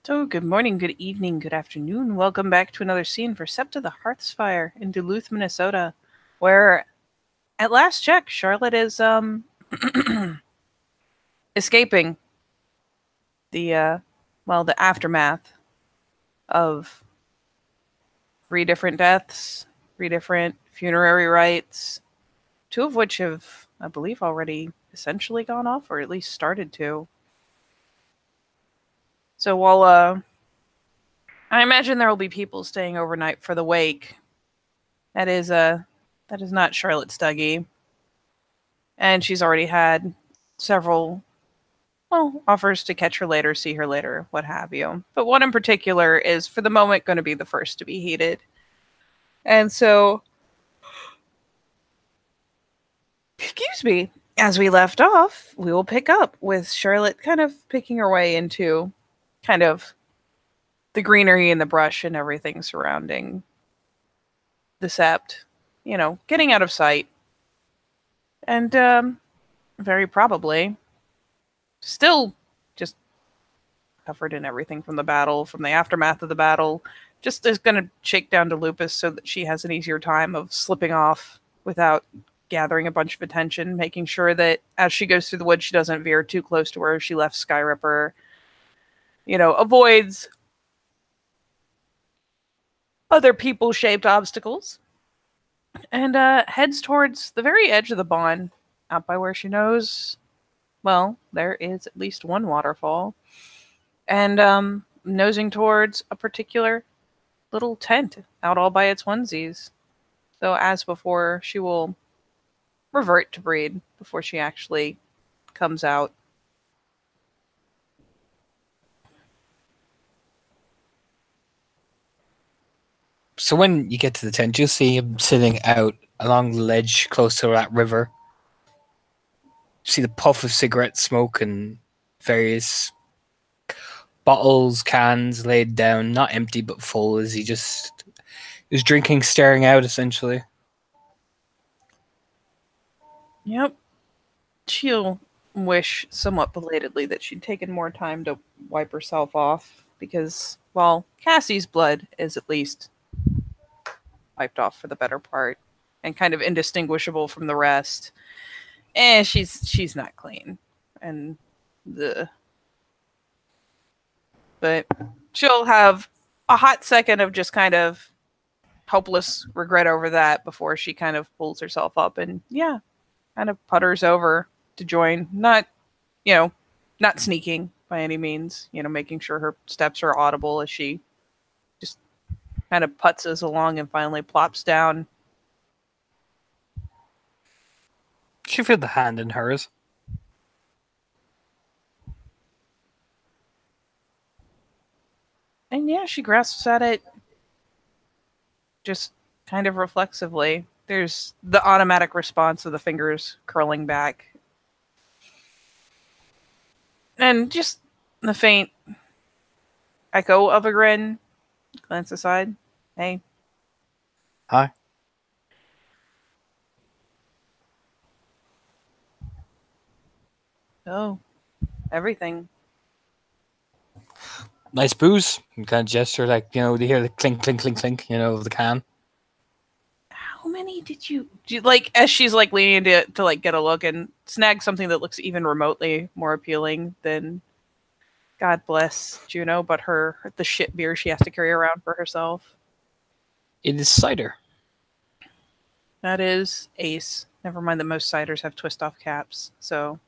So, good morning, good evening, good afternoon. Welcome back to another scene for Septa the Hearthsfire in Duluth, Minnesota, where at last check, Charlotte is escaping the the aftermath of three different deaths, three different funerary rites, two of which have, I believe, already essentially gone off, or at least started to. So while I imagine there will be people staying overnight for the wake, that is not Charlotte Stuggy. And she's already had several, offers to catch her later, see her later, what have you. But one in particular is, for the moment, going to be the first to be heated. And so, excuse me, as we left off, we will pick up with Charlotte kind of picking her way into kind of the greenery and the brush and everything surrounding the sept, getting out of sight. And very probably still just covered in everything from the battle, from the aftermath of the battle, just is going to shake down to Lupus so that she has an easier time of slipping off without gathering a bunch of attention, making sure that as she goes through the woods, she doesn't veer too close to where she left Skyripper, avoids other people-shaped obstacles, and heads towards the very edge of the Bond, out by where she knows, there is at least one waterfall, and nosing towards a particular little tent out all by its onesies. Though, as before, she will revert to breed before she actually comes out. So when you get to the tent, you'll see him sitting out along the ledge close to that river. You see the puff of cigarette smoke and various bottles, cans laid down, not empty but full, as he just is drinking, staring out, essentially. Yep. She'll wish somewhat belatedly that she'd taken more time to wipe herself off, because, Cassie's blood is at least wiped off for the better part and kind of indistinguishable from the rest. She's not clean. And the but she'll have a hot second of just kind of hopeless regret over that before she kind of pulls herself up and kind of putters over to join. Not sneaking by any means, making sure her steps are audible as she just kind of putzes along and finally plops down. She feel the hand in hers. And she grasps at it just kind of reflexively. There's the automatic response of the fingers curling back. And just the faint echo of a grin. Glance aside. Hey. Hi. Oh, everything. Nice booze. You kind of gesture like, they hear the clink, clink, clink, clink, of the can. How many did you like, as she's like leaning to like get a look and snag something that looks even remotely more appealing than, God bless Juno, but the shit beer she has to carry around for herself? It is cider. That is ace. Never mind that most ciders have twist off caps. So,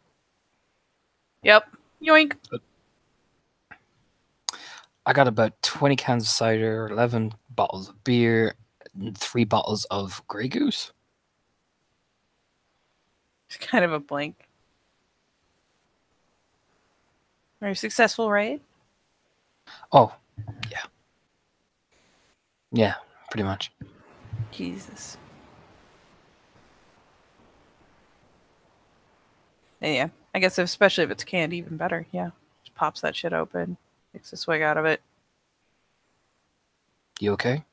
yep, yoink. I got about 20 cans of cider, 11 bottles of beer, and 3 bottles of Grey Goose. It's kind of a blank. Very successful, right? Oh, yeah. Yeah, pretty much. Jesus. And yeah, I guess especially if it's canned, even better. Yeah, just pops that shit open, takes a swig out of it. You okay?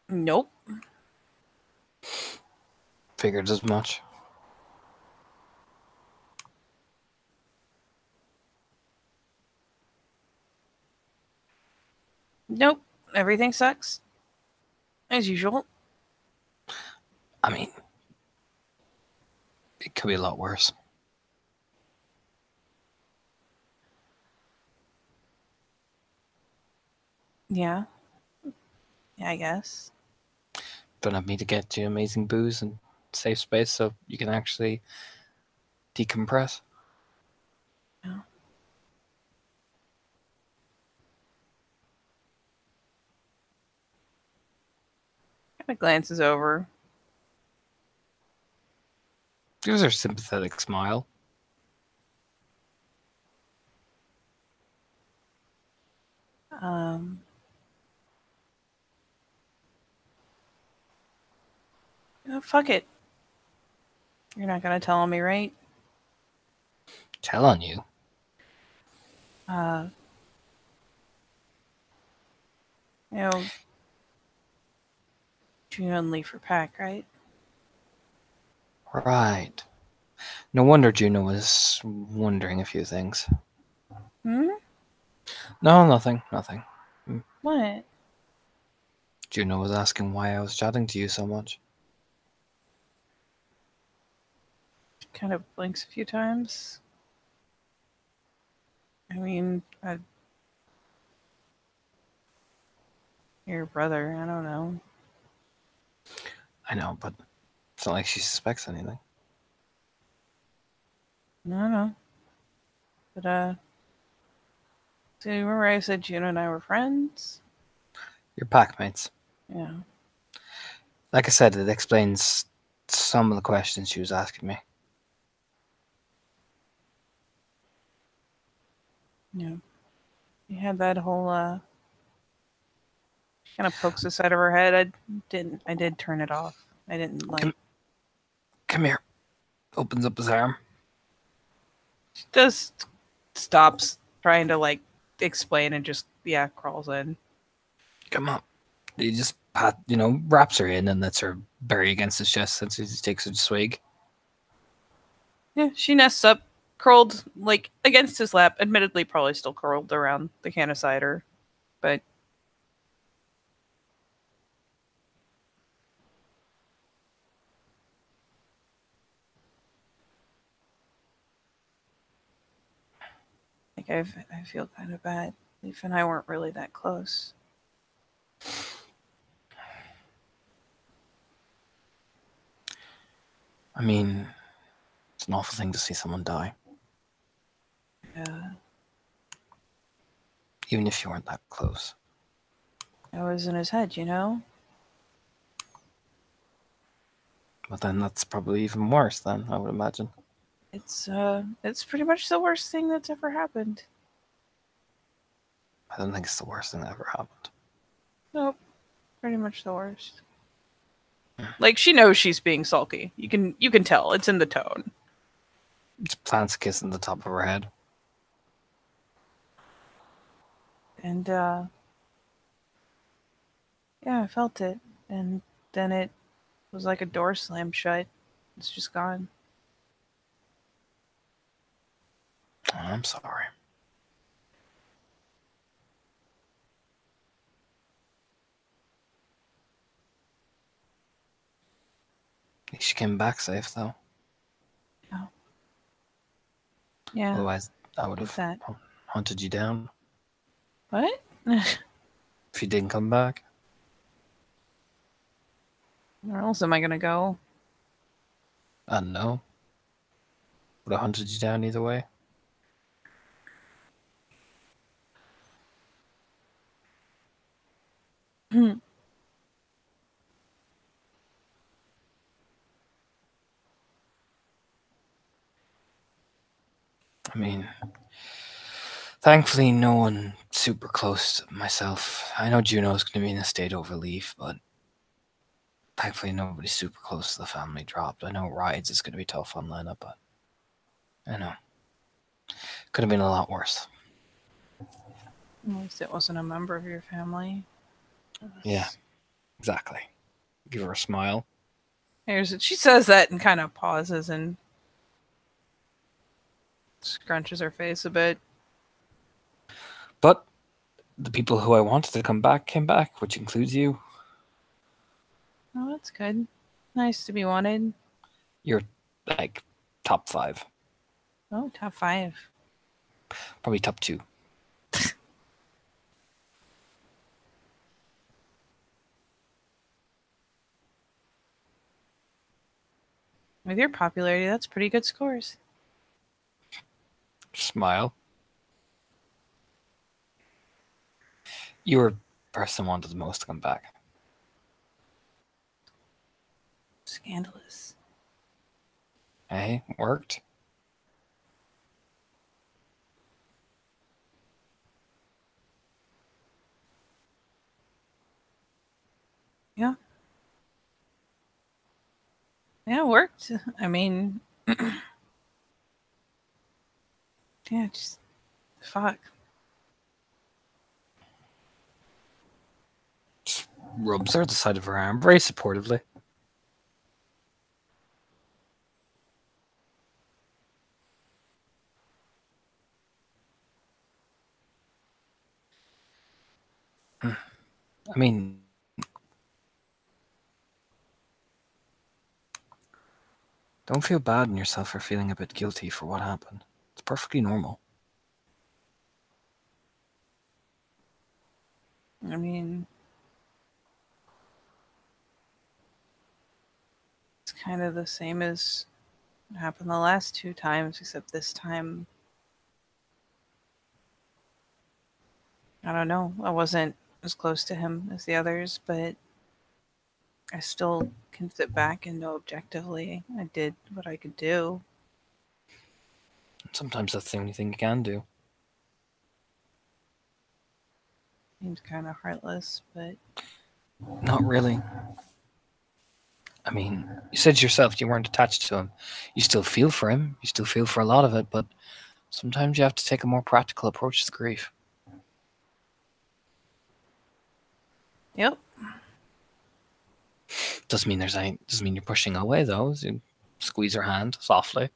Nope. Figured as much. Nope. Everything sucks. As usual. I mean, it could be a lot worse. Yeah. Yeah, I guess. Don't have me to get you amazing booze and safe space so you can actually decompress. Yeah. Kind of glances over. Gives her a sympathetic smile. Um, fuck it. You're not gonna tell me, right? Tell on you. Uh, you know, Juno and Leaf for Pack, right? Right. No wonder Juno was wondering a few things. Hmm? No, nothing. What? Juno was asking why I was chatting to you so much. Kind of blinks a few times. I mean, your brother, I don't know. I know, but it's not like she suspects anything. I don't know. But, so you remember I said Juno and I were friends? Your packmates. Yeah. Like I said, it explains some of the questions she was asking me. Yeah. You had that whole, kind of pokes the side of her head. I did turn it off. I didn't like. Come here. Opens up his arm. Just stops trying to like explain and just crawls in. Come on. He just wraps her in and lets her bury against his chest since he takes a swig. Yeah, she nests up, curled like against his lap. Admittedly, probably still curled around the can of cider, but like I feel kind of bad. Leaf and I weren't really that close. I mean, it's an awful thing to see someone die, Yeah, even if you weren't that close. I was in his head, you know. But then that's probably even worse, then, I would imagine. It's pretty much the worst thing that's ever happened. I don't think it's the worst thing that ever happened. Nope, pretty much the worst. Like she knows she's being sulky. You can tell. It's in the tone. Just plants a kiss on the top of her head. And yeah, I felt it. And then it was like a door slammed shut. It's just gone. Oh, I'm sorry. She came back safe, though. Oh. Yeah. Otherwise, I would have that? hunted you down What? if you didn't come back. Where else am I gonna go? I don't know. Would have hunted you down either way. I mean, thankfully, no one super close to myself. I know Juno's going to be in a state over Leaf, but thankfully, nobody super close to the family dropped. I know Rides is going to be tough on Lena, but I know. Could have been a lot worse. At least it wasn't a member of your family. Yeah, exactly. Give her a smile. She says that and kind of pauses and scrunches her face a bit. But The people who I wanted to come back came back, which includes you. Oh, that's good. Nice to be wanted. You're like top 5, Oh, top 5. probably top 2. With your popularity, that's pretty good scores. Smile. You were the person I wanted the most to come back. Scandalous. Hey, worked. Yeah. Yeah, it worked. I mean, yeah, just fuck. Just rubs her at the side of her arm very supportively. I mean, don't feel bad on yourself for feeling a bit guilty for what happened. It's perfectly normal. I mean, it's kind of the same as what happened the last 2 times, except this time, I don't know. I wasn't as close to him as the others, but I still can sit back and know objectively I did what I could do. Sometimes that's the only thing you can do. Seems kind of heartless, but Not really. I mean, you said yourself you weren't attached to him. You still feel for him. You still feel for a lot of it, but sometimes you have to take a more practical approach to grief. yep. Doesn't mean you're pushing away though. You squeeze her hand softly.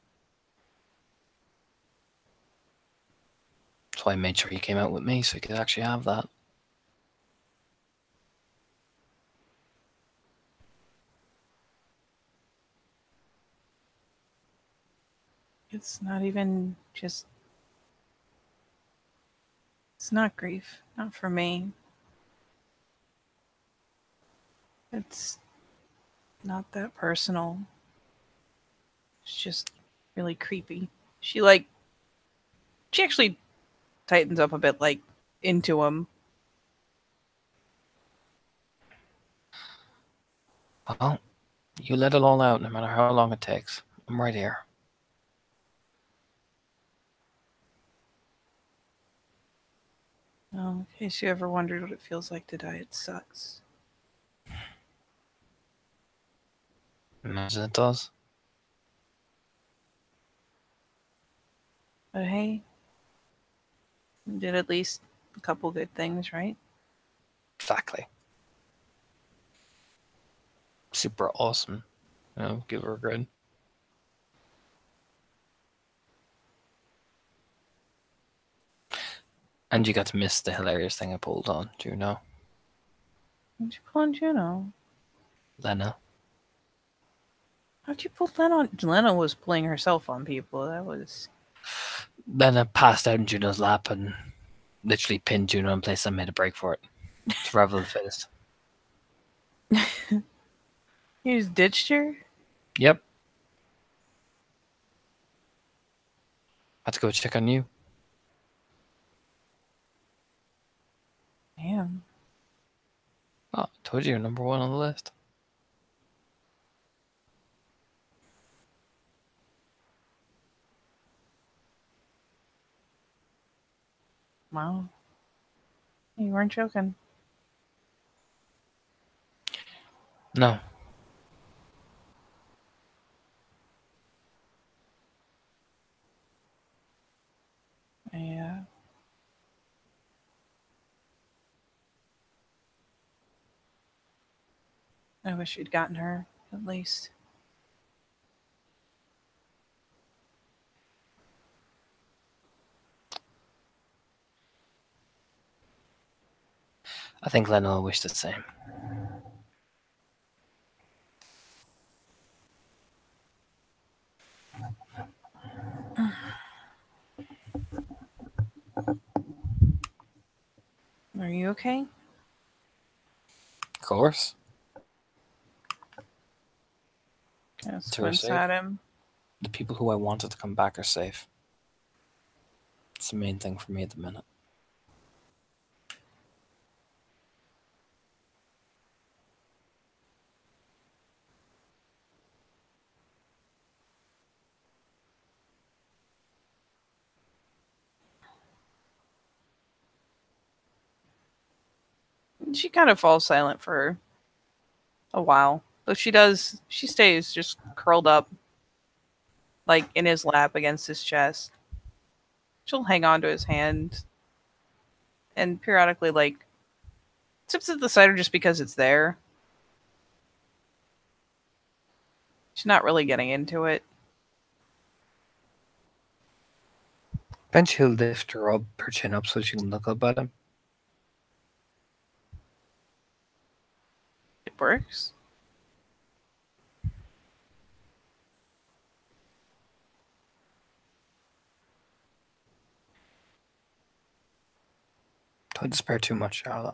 That's why I made sure you came out with me so you could actually have that. It's not even just. It's not grief. Not for me. It's not that personal. It's just really creepy. She like she actually tightens up a bit like into him. Well, you let it all out no matter how long it takes. I'm right here. Oh, in case you ever wondered what it feels like to die, it sucks. Imagine it does. But hey, you did at least a couple good things, right? Exactly. Super awesome. Give her a grin. And you got to miss the hilarious thing I pulled on, do you know? How'd you pull on Juno? Lena. How'd you pull Lena on? Lena was pulling herself on people. That was. Lena passed out in Juno's lap and literally pinned Juno in place and made a break for it. Survival of the fittest. You just ditched her? Yep. Had to go check on you. Damn. Oh, I told you you're number 1 on the list. Wow. You weren't joking. No. Yeah. I wish you'd gotten her, at least. I think Lena will wish the same. Are you okay? Of course. Kind of To her squints safe. at him. The people who I wanted to come back are safe. It's the main thing for me at the minute. She kind of falls silent for a while. But she stays just curled up, like in his lap against his chest. She'll hang on to his hand and periodically, like, sips at the cider just because it's there. She's not really getting into it. Eventually he'll lift her up, her chin up so she can look up at him. It works. Don't despair too much, Charlotte.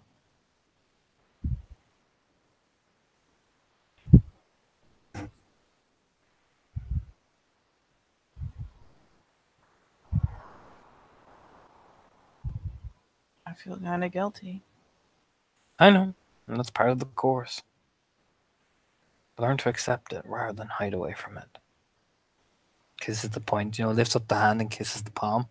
I feel kind of guilty. I know, and that's part of the course. Learn to accept it rather than hide away from it. Kisses the point, lifts up the hand and kisses the palm.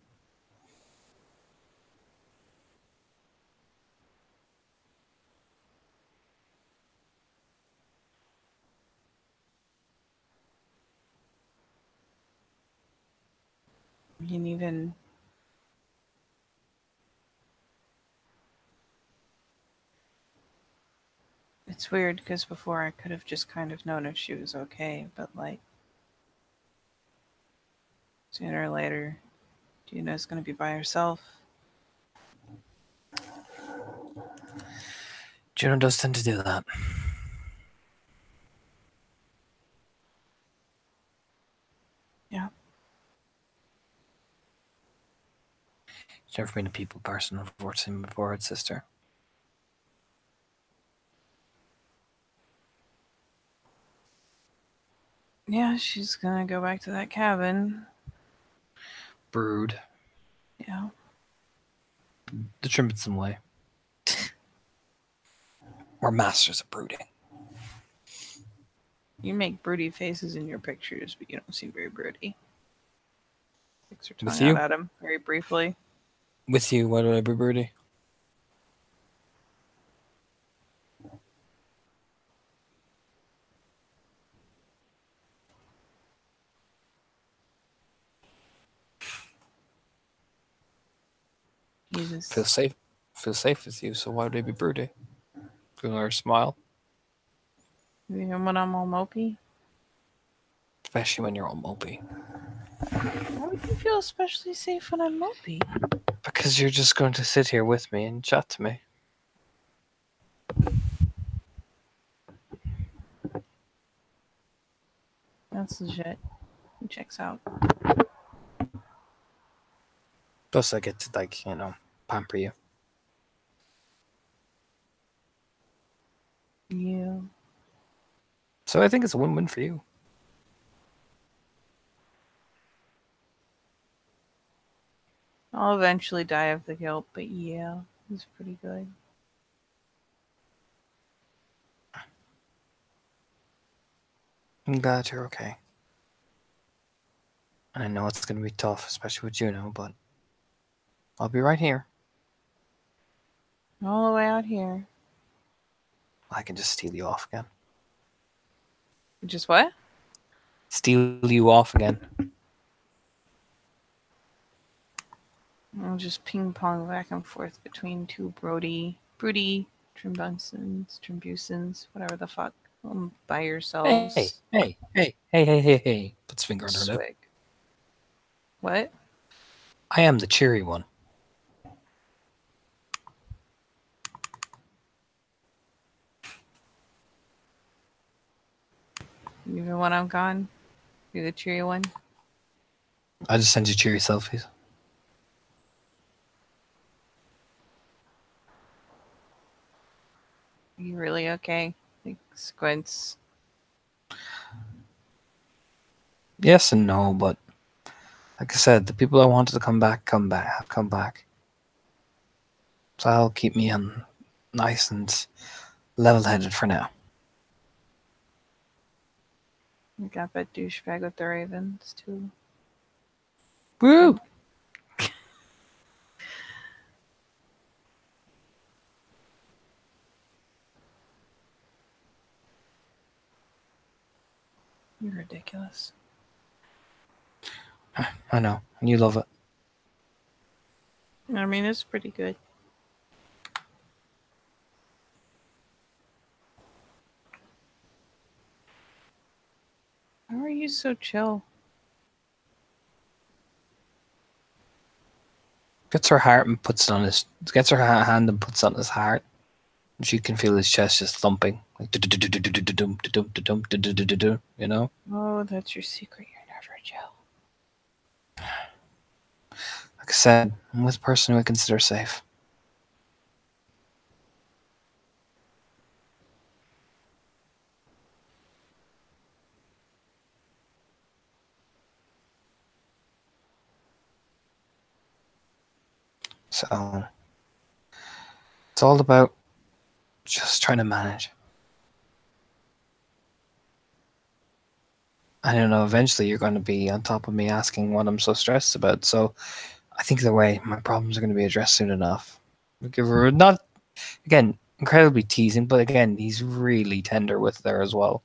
You can even it's weird because before I could have just kind of known if she was okay, but like sooner or later, Gina's gonna be by herself. Juno does tend to do that. Yeah. She's never been a people person, unfortunately, before her sister. Yeah, she's gonna go back to that cabin. Brood. Yeah. The Trimberson way. We're masters of brooding. You make broody faces in your pictures, but you don't seem very broody. Sticks her tongue out at him very briefly. With you, why do I be broody? Jesus. Feel safe with you, so why would I be broody? Feel her smile. Even when I'm all mopey? Especially when you're all mopey. Why would you feel especially safe when I'm mopey? Because you're just going to sit here with me and chat to me. That's legit. He checks out. Plus I get to, pamper you. Yeah. So I think it's a win-win for you. I'll eventually die of the guilt, but yeah, it's pretty good. I'm glad you're okay. And I know it's going to be tough, especially with Juno, but I'll be right here. All the way out here. I can just steal you off again. Just what? Steal you off again. I'll just ping pong back and forth between two broody, Trimbusons, whatever the fuck. By yourselves. Hey. Puts finger on her lip. Swig. What? I am the cheery one. Even when I'm gone? You're the cheery one? I just send you cheery selfies. Are you really okay? Like, Squints. Yes and no, but like I said, the people I wanted to come back, have come back. So that'll keep me nice and level-headed for now. You got that douchebag with the ravens, too. Woo! You're ridiculous. I know, and you love it. I mean, it's pretty good. How are you so chill? Gets her heart and puts it on his. Gets her hand and puts it on his heart. And she can feel his chest just thumping, like you know. Oh, that's your secret. You're never chill. Like I said, I'm with a person who I consider safe. So it's all about just trying to manage. I don't know, eventually you're going to be on top of me asking what I'm so stressed about. So I think either way, my problems are going to be addressed soon enough. We're not, again, incredibly teasing, but again, he's really tender with her as well.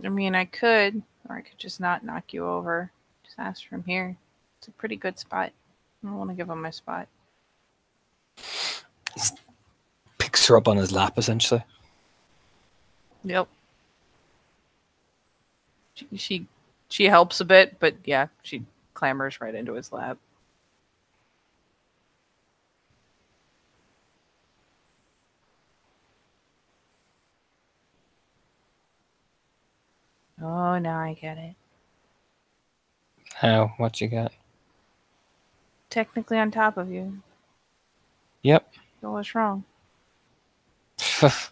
I mean, I could, or I could just not knock you over. Just ask from here. It's a pretty good spot. I don't want to give him my spot. He picks her up on his lap, essentially. Yep. She helps a bit, but yeah, she clambers right into his lap. Oh, now I get it. How? What you got? Technically on top of you. Yep. So what's wrong? Just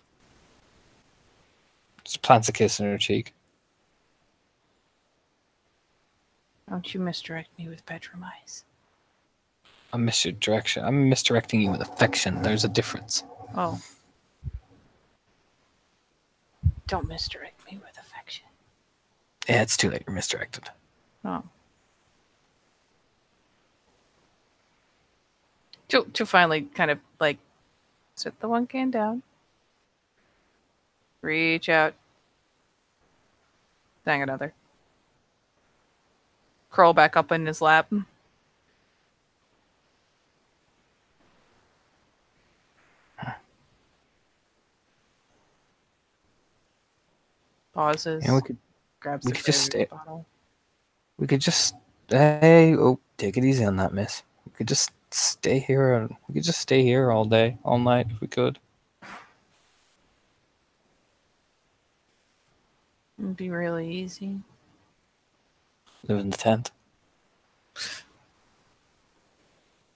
plants a kiss in her cheek. Don't you misdirect me with bedroom eyes. I'm misdirection. I'm misdirecting you with affection. There's a difference. Oh. Don't misdirect me with affection. Yeah, it's too late. You're misdirected. Oh. To finally kind of like sit the one can down. Reach out. Dang another. Curl back up in his lap. Pauses. Yeah, grabs we the could just stay. bottle. We could just. Hey, oh, take it easy on that, miss. We could just stay here. And we could just stay here all day, all night, if we could. It'd be really easy. Live in the tent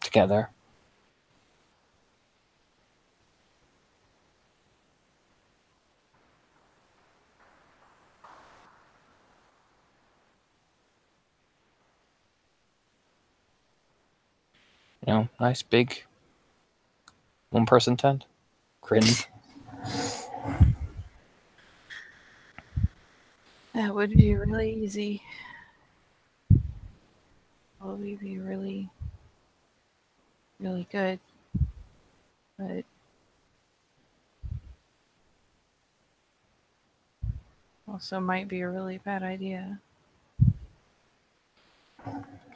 together. You know, nice big one-person tent. Cringe. That would be really easy. Probably be really, really good. But also might be a really bad idea.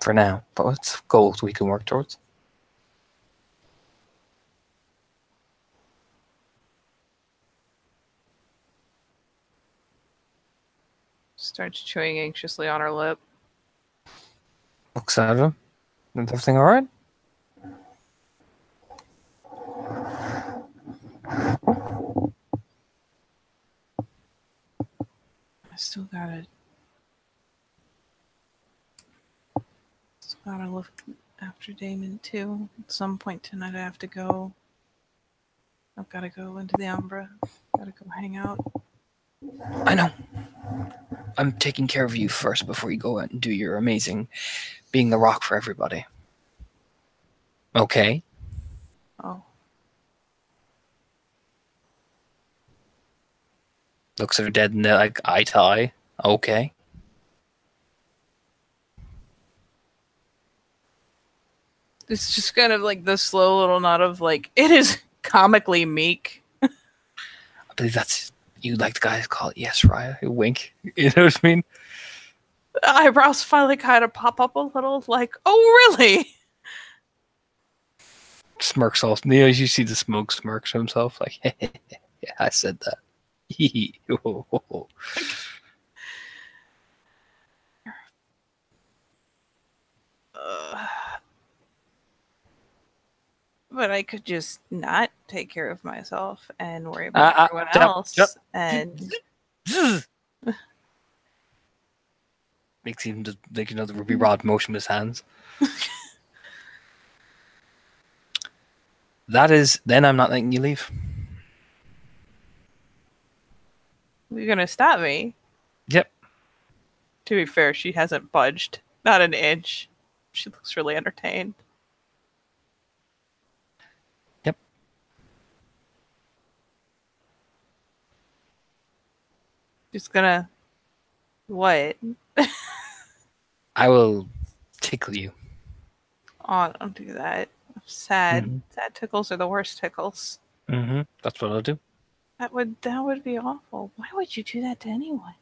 For now, but what's goals we can work towards? Starts chewing anxiously on her lip. Looks at him. Is everything alright? Still gotta look after Damon too. At some point tonight I have to go. I've gotta go into the Umbra. Gotta go hang out. I know. I'm taking care of you first before you go out and do your amazing being the rock for everybody. Okay? Oh. Looks at her dead and they're like eye to eye. Okay. It's just kind of like the slow little nod of like, it is comically meek. I believe that's you like the guys call it yes, Raya. Wink. You know what I mean? The eyebrows finally kind of pop up a little, like, oh really? Smirks also. You know, you see the smoke smirks to himself, like, yeah, I said that. But I could just not take care of myself and worry about everyone else. And makes him just like, you know, the ruby rod motion with his hands. That is, then I'm not letting you leave. You're gonna stop me? Yep. To be fair, she hasn't budged. Not an inch. She looks really entertained. Yep. Just gonna... What? I will tickle you. Oh, don't do that. I'm sad. Mm-hmm. Sad tickles are the worst tickles. Mm-hmm. That's what I'll do. That would be awful. Why would you do that to anyone?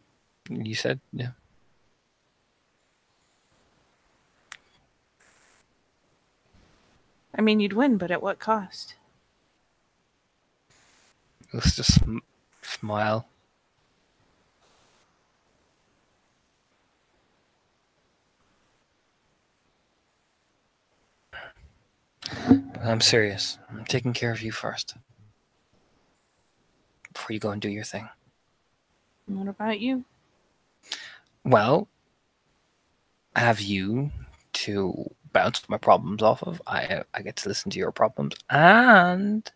You said, yeah. I mean, you'd win, but at what cost? Let's just smile. But I'm serious. I'm taking care of you first. Before you go and do your thing. What about you? Well, I have you to bounce my problems off of. I get to listen to your problems, and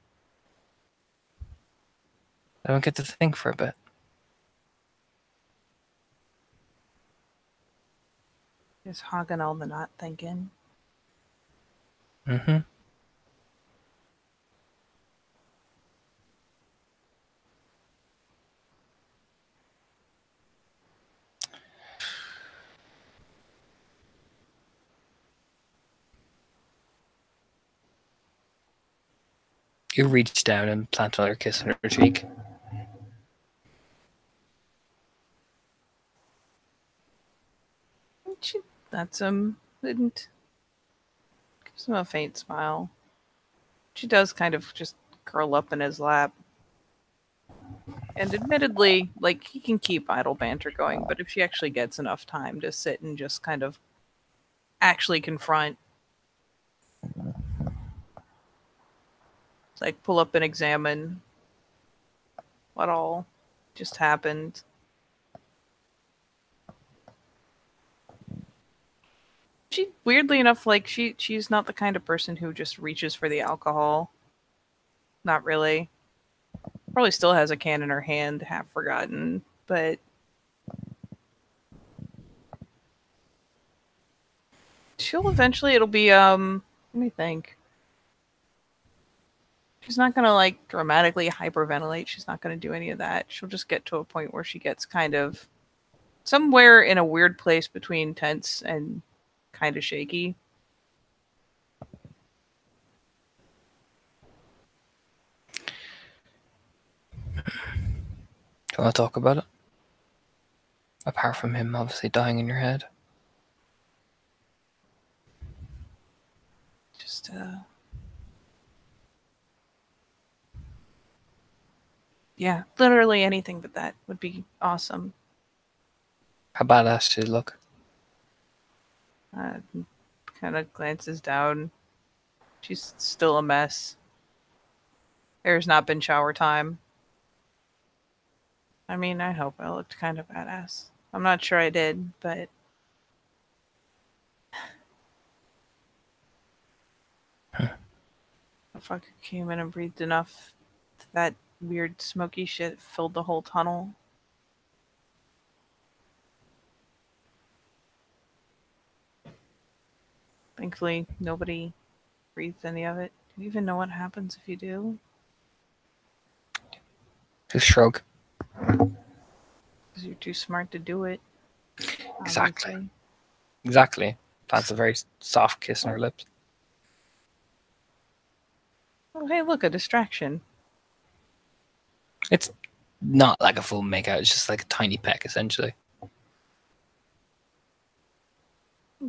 I don't get to think for a bit. Is hogging all the not thinking? Mm-hmm. You reach down and plant another kiss on her cheek. She lets him and gives him a faint smile. She does kind of just curl up in his lap. And admittedly, like, he can keep idle banter going, but if she actually gets enough time to sit and just kind of actually confront, like, pull up and examine what all just happened. She, weirdly enough, like, she's not the kind of person who just reaches for the alcohol. Not really. Probably still has a can in her hand, half forgotten, but she'll eventually, it'll be, let me think. She's not gonna, like, dramatically hyperventilate. She's not gonna do any of that. She'll just get to a point where she gets kind of somewhere in a weird place between tense and kind of shaky. Do you want to talk about it? Apart from him obviously dying in your head. Just, yeah, literally anything but that would be awesome. How badass did it look? Kind of glances down. She's still a mess. There's not been shower time. I mean, I hope I looked kind of badass. I'm not sure I did, but if I came in and breathed enough, that weird smoky shit filled the whole tunnel. Thankfully, nobody breathed any of it. Do you even know what happens if you do? Just shrug. Because you're too smart to do it. Exactly. Obviously. Exactly. That's a very soft kiss on her lips. Oh, hey, look, a distraction. It's not like a full makeout. It's just like a tiny peck, essentially.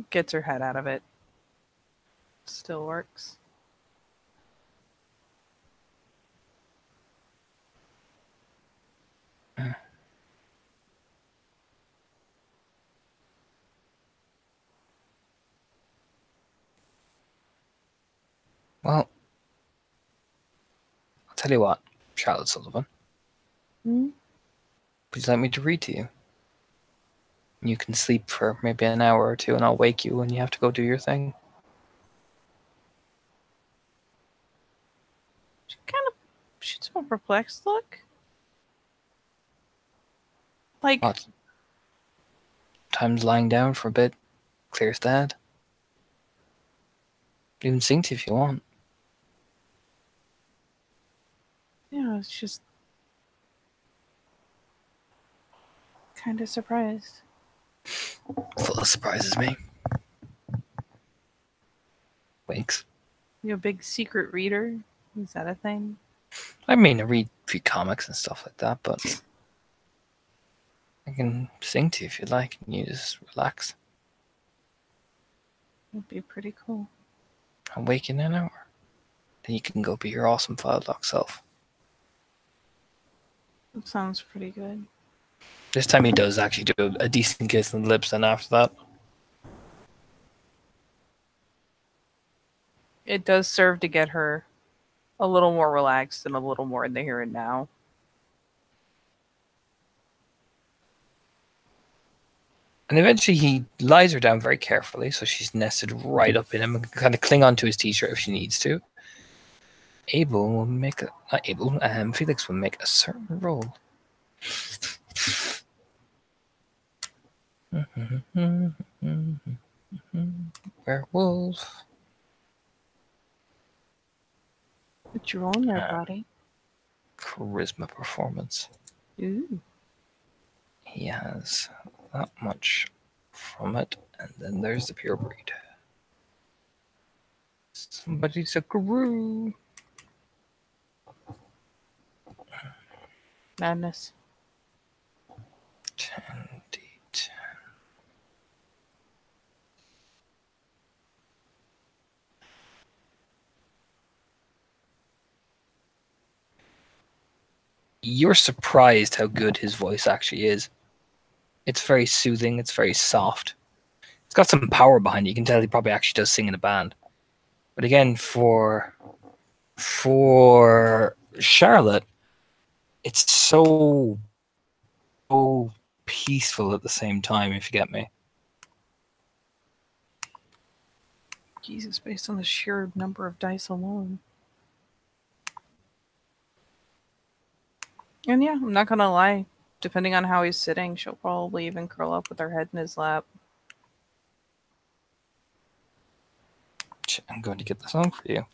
Gets her head out of it. Still works. Well, I'll tell you what, Charlotte Sullivan. Hmm? Would you like me to read to you? You can sleep for maybe an hour or two, and I'll wake you when you have to go do your thing. She's a perplexed look. Like, What? Time's lying down for a bit. Clear's dead. Even sing to you if you want. yeah, it's just kind of surprised. Full of surprises, me. Winks. You a big secret reader? Is that a thing? I mean, I read a few comics and stuff like that, but I can sing to you if you'd like, and you just relax. It'd be pretty cool. I'll wake you in an hour. Then you can go be your awesome file lock self. That sounds pretty good. This time he does actually do a decent kiss on the lips, and after that, It does serve to get her a little more relaxed and a little more in the here and now. and eventually he lies her down very carefully, so she's nested right up in him and can kind of cling onto his t-shirt if she needs to. Abel will make not Abel, Felix will make a certain roll. Werewolf. What you rolling there, buddy? Charisma performance. Ooh. He has that much from it, and then there's the pure breed. Somebody's a guru. Madness. 10d10. You're surprised how good his voice actually is. It's very soothing. It's very soft. It's got some power behind it. You can tell he probably actually does sing in a band. But again, for Charlotte, it's so peaceful at the same time, if you get me. Jesus, based on the sheer number of dice alone. And yeah, I'm not gonna lie. Depending on how he's sitting, she'll probably even curl up with her head in his lap. I'm going to get the song for you.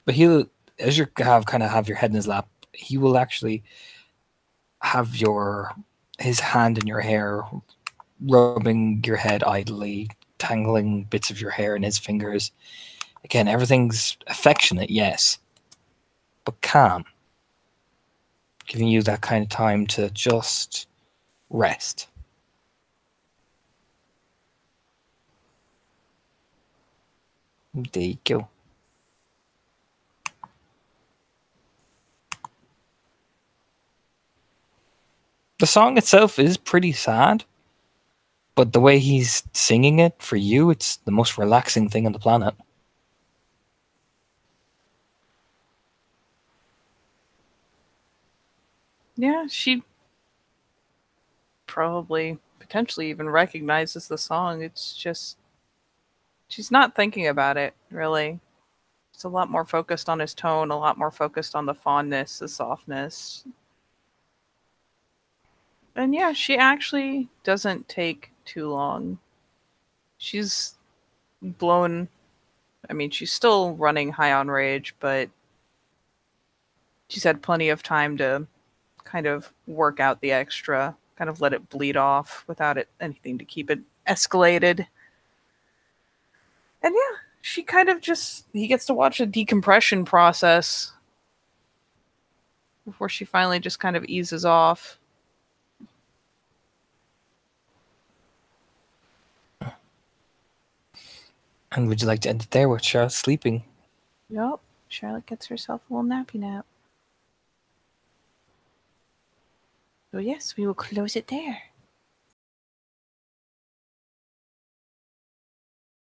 But he'll, as you have your head in his lap, he will actually have his hand in your hair, rubbing your head idly, tangling bits of your hair in his fingers. Again, everything's affectionate, yes, but calm, giving you that kind of time to just rest. There you go. The song itself is pretty sad, but the way he's singing it for you, it's the most relaxing thing on the planet. Yeah, she probably potentially even recognizes the song. It's just she's not thinking about it really. It's a lot more focused on his tone, a lot more focused on the fondness, the softness. And yeah, she actually doesn't take too long. She's blown. I mean, she's still running high on rage, but she's had plenty of time to kind of work out the extra, kind of let it bleed off without it anything to keep it escalated. And yeah, she kind of just he gets to watch a decompression process before she finally just kind of eases off. And would you like to end it there with Charlotte sleeping? Yep, Charlotte gets herself a little nappy nap. So yes, we will close it there.